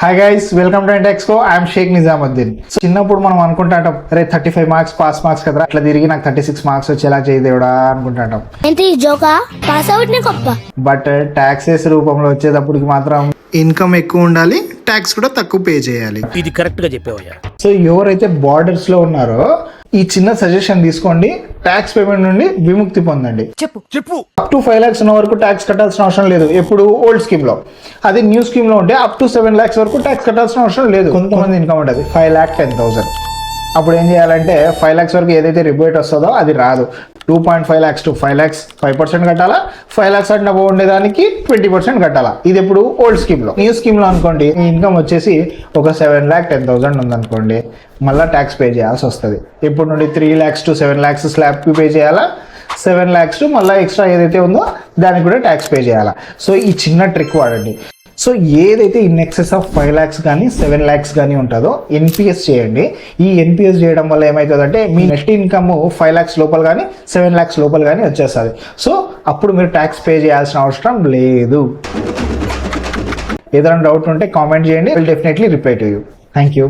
Hi guys, welcome to Intexco. I'm Shaik Nizamuddin. చిన్నప్పుడు మనం అనుకుంటాం, అరే 35 మార్క్స్ పాస్ మార్క్స్ కదా, అట్లా తిరిగి నాకు 36 మార్క్స్ వచ్చేలా చేయదేవుడా అనుకుంటాం. బట్ ట్యాక్సెస్ రూపంలో వచ్చేటప్పటికి మాత్రం ఇన్కమ్ ఎక్కువ ఉండాలి, ట్యాక్స్ కూడా తక్కువ పే చేయాలి. ఇది కరెక్ట్ గా చెప్పేవయ్యా. సో ఎవరైతే బార్డర్స్ లో ఉన్నారో ఈ చిన్న సజెషన్ తీసుకోండి, ట్యాక్స్ పేమెంట్ నుండి విముక్తి పొందండి. చెప్పు అప్ టు 5 lakhs ఉన్న వరకు ట్యాక్స్ కట్టాల్సిన అవసరం లేదు. ఎప్పుడు ఓల్డ్ స్కీమ్ లో, అది న్యూ స్కీమ్ లో ఉంటే అప్ టు 7 lakhs వరకు ట్యాక్స్ కట్టాల్సిన అవసరం లేదు. కొంతమంది ఇన్కమ్ ఉంటుంది 5,10,000. అప్పుడు ఏం చేయాలంటే 5 lakhs వరకు ఏదైతే రిబేట్ వస్తుందో అది రాదు. 2.5 lakhs to 5 lakhs 5% కట్టాలా, 5 lakhs అంటే ఉండేదానికి 20% కట్టాలా. ఇది ఇప్పుడు ఓల్డ్ స్కీమ్ లో. న్యూ స్కీమ్ లో అనుకోండి, ఈ ఇన్కమ్ వచ్చేసి ఒక 7,10,000 ఉందనుకోండి, మళ్ళీ ట్యాక్స్ పే చేయాల్సి వస్తుంది. ఇప్పుడు నుండి 3 lakhs to 7 lakhs slab pay చేయాలా, 7 lakhs టు మళ్ళీ ఎక్స్ట్రా ఏదైతే ఉందో దానికి కూడా ట్యాక్స్ పే చేయాలా. సో ఈ చిన్న ట్రిక్ వాడండి. సో ఏదైతే ఇన్ ఎక్సెస్ ఆఫ్ 5 lakhs కానీ 7 lakhs కానీ ఉంటుందో ఎన్పిఎస్ చేయండి. ఈ ఎన్పిఎస్ చేయడం వల్ల ఏమవుతుందంటే మీ నెట్ ఇన్కమ్ 5 lakhs లోపల కానీ 7 lakhs లోపల కానీ వచ్చేస్తుంది. సో అప్పుడు మీరు ట్యాక్స్ పే చేయాల్సిన అవసరం లేదు. ఏదైనా డౌట్ ఉంటే కామెంట్ చేయండి, will definitely reply to you. Thank you.